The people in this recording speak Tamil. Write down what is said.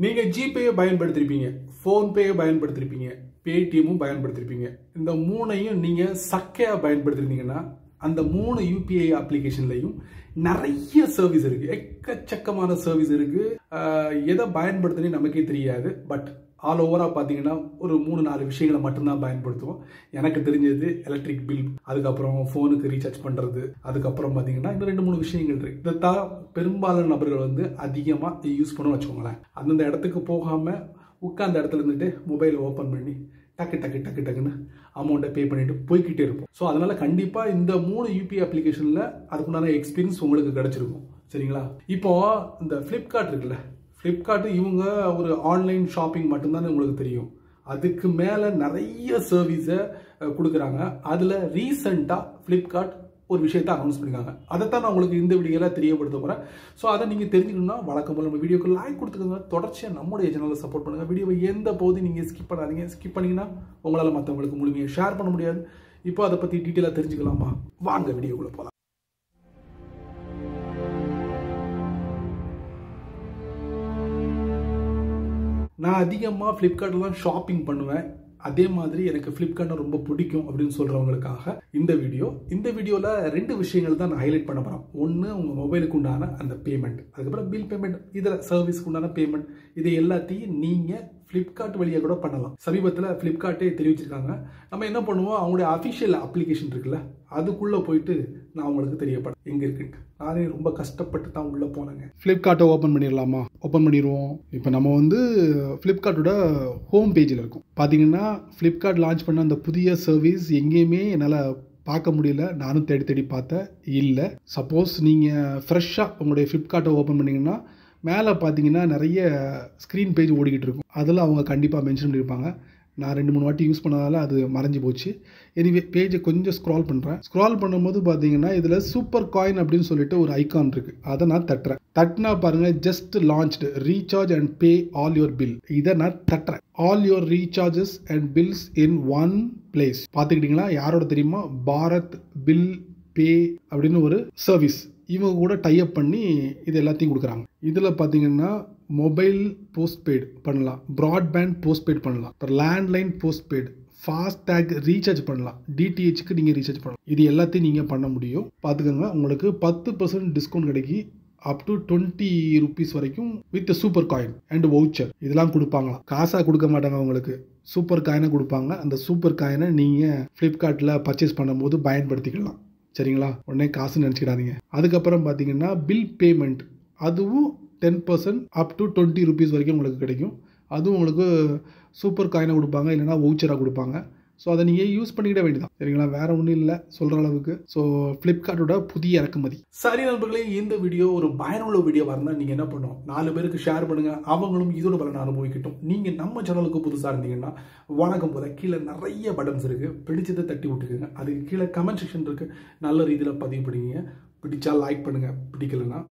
நீங்க ஜிபேயை பயன்படுத்திருப்பீங்க, ஃபோன்பேயை பயன்படுத்திருப்பீங்க, பேடிஎம்மும் பயன்படுத்திருப்பீங்க. இந்த மூணையும் நீங்க சக்கையா பயன்படுத்திருந்தீங்கன்னா அந்த 3 யூபிஐ அப்ளிகேஷன்லையும் நிறைய சர்வீஸ் இருக்கு, எக்கச்சக்கமான சர்வீஸ் இருக்கு. எதை பயன்படுத்துனே நமக்கே தெரியாது. பட் ஆல் ஓவரா பாத்தீங்கன்னா ஒரு 3-4 விஷயங்களை மட்டும்தான் பயன்படுத்துவோம். எனக்கு தெரிஞ்சது எலக்ட்ரிக் பில், அதுக்கப்புறம் போனுக்கு ரீசார்ஜ் பண்றது, அதுக்கப்புறம் பாத்தீங்கன்னா இன்னும் 2-3 விஷயங்கள் இருக்கு. இதைத்தான் பெரும்பாலான நபர்கள் வந்து அதிகமா யூஸ் பண்ண வச்சுக்கோங்களேன். அந்தந்த இடத்துக்கு போகாம உட்கார்ந்த இடத்துல இருந்துட்டு மொபைல் ஓபன் பண்ணி டக்குன்னு அமௌண்ட்டை பே பண்ணிட்டு போய்கிட்டே இருப்போம். ஸோ அதனால கண்டிப்பா இந்த 3 யூபிஐ அப்ளிகேஷன்ல அதுக்குண்டான எக்ஸ்பீரியன்ஸ் உங்களுக்கு கிடைச்சிருக்கும். சரிங்களா? இப்போ இந்த பிளிப்கார்ட் இருக்குல்ல, பிளிப்கார்ட் இவங்க ஒரு ஆன்லைன் ஷாப்பிங் மட்டும்தான் உங்களுக்கு தெரியும். அதுக்கு மேல நிறைய சர்வீஸை கொடுக்குறாங்க. அதுல ரீசெண்டா பிளிப்கார்ட் ஒரு விஷயத்தை அனௌன்ஸ் பண்ணிருக்காங்க. அதைத்தான் நான் உங்களுக்கு இந்த வீடியோல தெரியப்படுத்த போறேன். ஸோ அதை நீங்க தெரிஞ்சுக்கணும்னா வழக்கம் போல நம்ம வீடியோக்கு லைக் கொடுத்துக்கோங்க. தொடர்ச்சியா நம்மளுடைய சேனலை சப்போர்ட் பண்ணுங்க. வீடியோவை எந்த போது நீங்க ஸ்கிப் பண்ணாதீங்க. ஸ்கிப் பண்ணீங்கன்னா உங்களால மற்றவங்களுக்கு முழுமையாக ஷேர் பண்ண முடியாது. இப்போ அதை பத்தி டீட்டெயிலா தெரிஞ்சுக்கலாமா? வாங்க வீடியோக்குள்ள போலாம். நான் அதிகமாக ஃப்ளிப்கார்ட்டில் தான் ஷாப்பிங் பண்ணுவேன். அதே மாதிரி எனக்கு ஃப்ளிப்கார்ட் ரொம்ப பிடிக்கும் அப்படின்னு சொல்றவங்களுக்காக இந்த வீடியோவில் 2 விஷயங்கள் தான் நான் ஹைலைட் பண்ண போறேன். ஒன்று, உங்க மொபைலுக்கு உண்டான அந்த பேமெண்ட், அதுக்கப்புறம் பில் பேமெண்ட், இதில் சர்வீஸ்க்கு உண்டான பேமெண்ட், இது எல்லாத்தையும் நீங்க ஃப்ளிப்கார்ட் வழியாக கூட பண்ணலாம். சமீபத்தில் ஃப்ளிப்கார்ட்டே தெரிவிச்சிருக்காங்க. நம்ம என்ன பண்ணுவோம், அவங்களுடைய அஃபிஷியல் அப்ளிகேஷன் இருக்குல்ல, அதுக்குள்ள போயிட்டு நான் உங்களுக்கு தெரியப்படும் எங்க இருக்குன்னு. நானே ரொம்ப கஷ்டப்பட்டு தான் உள்ள போனேங்க. ஃப்ளிப்கார்ட்டை ஓப்பன் பண்ணிடலாமா? ஓப்பன் பண்ணிடுவோம். இப்போ நம்ம வந்து ஃப்ளிப்கார்ட்டோட ஹோம் பேஜில் இருக்கும். பார்த்தீங்கன்னா ஃப்ளிப்கார்ட் லான்ச் பண்ண அந்த புதிய சர்வீஸ் எங்கேயுமே என்னால் பார்க்க முடியல. நானும் தேடி பார்த்தேன், இல்லை. சப்போஸ் நீங்கள் ஃப்ரெஷ்ஷாக உங்களுடைய ஃப்ளிப்கார்ட்டை ஓப்பன் பண்ணிங்கன்னா மேலே பார்த்தீங்கன்னா நிறைய ஸ்க்ரீன் பேஜ் ஓடிக்கிட்டு இருக்கும். அதில் அவங்க கண்டிப்பாக மென்ஷன் பண்ணியிருப்பாங்க. நான் 2-3 வாட்டி யூஸ் பண்ணதால் அது மறைஞ்சு போச்சு. எனிவே பேஜை கொஞ்சம் ஸ்க்ரால் பண்ணுறேன். ஸ்க்ரால் பண்ணும்போது பார்த்தீங்கன்னா இதில் சூப்பர் காயின் அப்படின்னு சொல்லிட்டு ஒரு ஐக்கான் இருக்குது. அதை நான் தட்டுறேன். தட்டினா பாருங்கள், just launched recharge and pay all your bill. இதை நான் தட்டுறேன். All your recharges and bills in one place. பார்த்துக்கிட்டிங்களா? யாரோட தெரியுமா? பாரத் பில் பே அப்படின்னு ஒரு சர்வீஸ். இவங்க கூட டைப் பண்ணி இது எல்லாத்தையும் கொடுக்குறாங்க. இதில் பார்த்தீங்கன்னா மொபைல் போஸ்ட்பெய்டு பண்ணலாம், ப்ராட்பேண்ட் போஸ்ட்பெய்டு பண்ணலாம், லேண்ட்லைன் போஸ்ட்பெய்டு, ஃபாஸ்டேக் ரீசார்ஜ் பண்ணலாம், டிடிஹெச்சுக்கு நீங்கள் ரீசார்ஜ் பண்ணலாம். இது எல்லாத்தையும் நீங்கள் பண்ண முடியும். பார்த்துக்கோங்க, உங்களுக்கு 10% டிஸ்கவுண்ட் கிடைக்கி அப் டு 20 rupees வரைக்கும் with super coin and voucher இதெல்லாம் கொடுப்பாங்களாம். காசாக கொடுக்க மாட்டாங்க, உங்களுக்கு சூப்பர் காயினை கொடுப்பாங்க. அந்த சூப்பர் காயினை நீங்கள் ஃப்ளிப்கார்ட்டில் பர்ச்சேஸ் பண்ணும்போது பயன்படுத்திக்கலாம். சரிங்களா? உடனே காசு நினச்சிக்கிடாதீங்க. அதுக்கப்புறம் பார்த்தீங்கன்னா பில் பேமெண்ட், அதுவும் 10% அப் டு 20 rupees வரைக்கும் உங்களுக்கு கிடைக்கும். அதுவும் உங்களுக்கு சூப்பர் காயினை கொடுப்பாங்க, இல்லைனா வவுச்சராக கொடுப்பாங்க. ஸோ அதை நீங்கள் யூஸ் பண்ணிக்கிட வேண்டியதான். சரிங்களா? வேற ஒன்றும் இல்லை சொல்கிற அளவுக்கு. ஸோ ஃப்ளிப்கார்ட்டோட புதிய இறக்குமதி. சரி நண்பர்களே, இந்த வீடியோ ஒரு பயனுள்ள வீடியோவாக இருந்தால் நீங்கள் என்ன பண்ணணும், 4 பேருக்கு ஷேர் பண்ணுங்கள். அவங்களும் இதோட பலனை அனுபவிக்கட்டும். நீங்கள் நம்ம சேனலுக்கு புதுசாக இருந்தீங்கன்னா வணக்கம் போல கீழே நிறைய பட்டன்ஸ் இருக்குது, பிடிச்சதை தட்டி விட்டுக்குங்க. அதுக்கு கீழே கமெண்ட் செக்ஷன் இருக்குது, நல்ல ரீதியில் பதிவு பண்ணுவீங்க. பிடிச்சா லைக் பண்ணுங்கள், பிடிக்கலன்னா